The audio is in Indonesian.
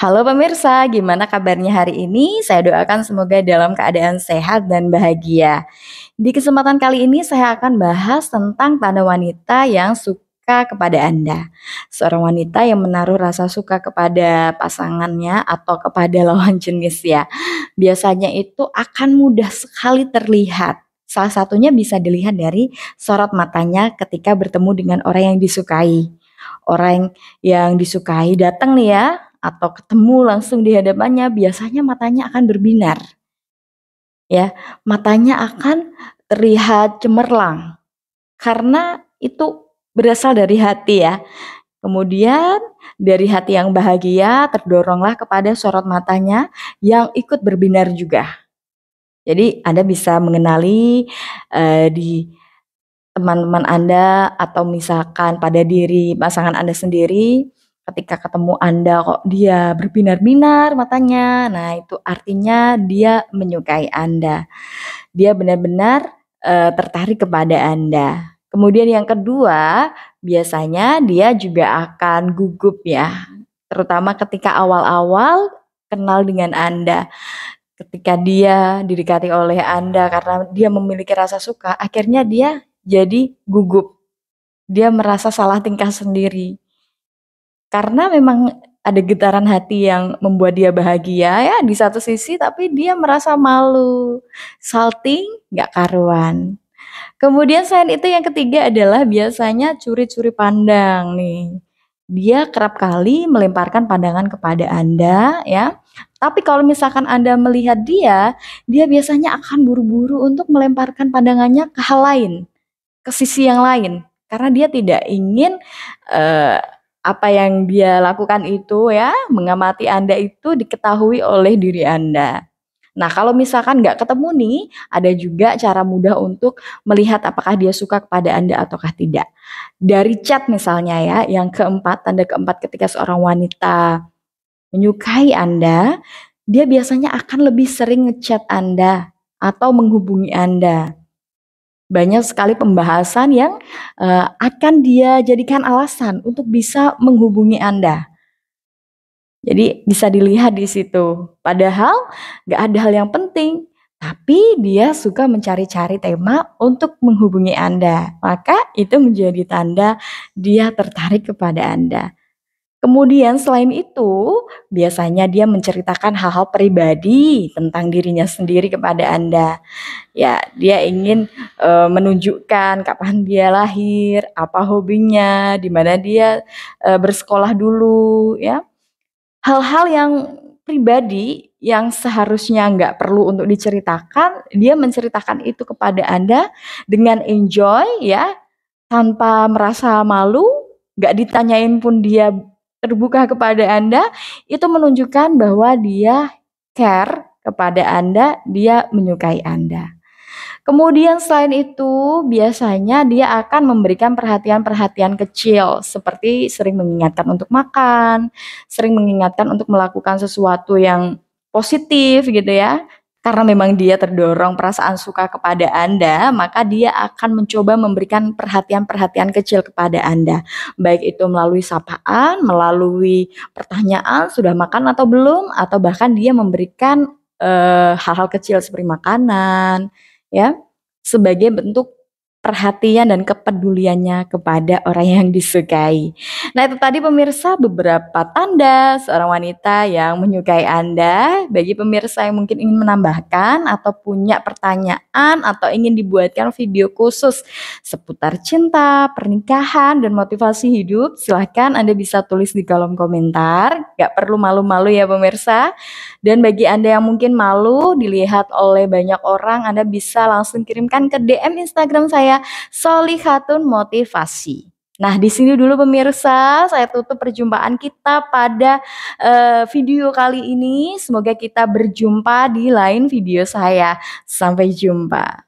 Halo pemirsa, gimana kabarnya hari ini? Saya doakan semoga dalam keadaan sehat dan bahagia. Di kesempatan kali ini saya akan bahas tentang tanda wanita yang suka kepada Anda. Seorang wanita yang menaruh rasa suka kepada pasangannya atau kepada lawan jenis ya. Biasanya itu akan mudah sekali terlihat. Salah satunya bisa dilihat dari sorot matanya ketika bertemu dengan orang yang disukai. Orang yang disukai datang nih ya, atau ketemu langsung di hadapannya, biasanya matanya akan berbinar, ya. Matanya akan terlihat cemerlang, karena itu berasal dari hati ya. Kemudian dari hati yang bahagia terdoronglah kepada sorot matanya yang ikut berbinar juga. Jadi Anda bisa mengenali, di teman-teman Anda atau misalkan pada diri pasangan Anda sendiri, ketika ketemu Anda kok dia berbinar-binar matanya, nah itu artinya dia menyukai Anda. Dia benar-benar, tertarik kepada Anda. Kemudian yang kedua, biasanya dia juga akan gugup ya, terutama ketika awal-awal kenal dengan Anda. Ketika dia didekati oleh Anda karena dia memiliki rasa suka, akhirnya dia jadi gugup. Dia merasa salah tingkah sendiri. Karena memang ada getaran hati yang membuat dia bahagia ya di satu sisi, tapi dia merasa malu, salting nggak karuan. Kemudian selain itu yang ketiga adalah biasanya curi-curi pandang nih. Dia kerap kali melemparkan pandangan kepada Anda ya. Tapi kalau misalkan Anda melihat dia, dia biasanya akan buru-buru untuk melemparkan pandangannya ke hal lain, ke sisi yang lain. Karena dia tidak ingin eh, apa yang dia lakukan itu ya, mengamati Anda itu diketahui oleh diri Anda. Nah, kalau misalkan nggak ketemu nih, ada juga cara mudah untuk melihat apakah dia suka kepada Anda ataukah tidak. Dari chat misalnya ya, yang keempat, tanda keempat ketika seorang wanita menyukai Anda, dia biasanya akan lebih sering ngechat Anda atau menghubungi Anda. Banyak sekali pembahasan yang akan dia jadikan alasan untuk bisa menghubungi Anda. Jadi bisa dilihat di situ. Padahal nggak ada hal yang penting, tapi dia suka mencari-cari tema untuk menghubungi Anda. Maka itu menjadi tanda dia tertarik kepada Anda. Kemudian selain itu, biasanya dia menceritakan hal-hal pribadi tentang dirinya sendiri kepada Anda. Ya, dia ingin menunjukkan kapan dia lahir, apa hobinya, di mana dia bersekolah dulu, ya. Hal-hal yang pribadi yang seharusnya nggak perlu untuk diceritakan, dia menceritakan itu kepada Anda dengan enjoy ya, tanpa merasa malu, nggak ditanyain pun dia terbuka kepada Anda, itu menunjukkan bahwa dia care kepada Anda, dia menyukai Anda. Kemudian selain itu, biasanya dia akan memberikan perhatian-perhatian kecil, seperti sering mengingatkan untuk makan, sering mengingatkan untuk melakukan sesuatu yang positif gitu ya. Karena memang dia terdorong perasaan suka kepada Anda, maka dia akan mencoba memberikan perhatian-perhatian kecil kepada Anda. Baik itu melalui sapaan, melalui pertanyaan, sudah makan atau belum, atau bahkan dia memberikan hal-hal kecil seperti makanan, ya, sebagai bentuk perhatian dan kepeduliannya kepada orang yang disukai. Nah, itu tadi pemirsa beberapa tanda seorang wanita yang menyukai Anda. Bagi pemirsa yang mungkin ingin menambahkan atau punya pertanyaan atau ingin dibuatkan video khusus seputar cinta, pernikahan, dan motivasi hidup, silahkan Anda bisa tulis di kolom komentar. Gak perlu malu-malu ya pemirsa. Dan bagi Anda yang mungkin malu dilihat oleh banyak orang, Anda bisa langsung kirimkan ke DM Instagram saya, Solihatun Motivasi. Nah, di sini dulu pemirsa, saya tutup perjumpaan kita pada video kali ini. Semoga kita berjumpa di lain video saya. Sampai jumpa.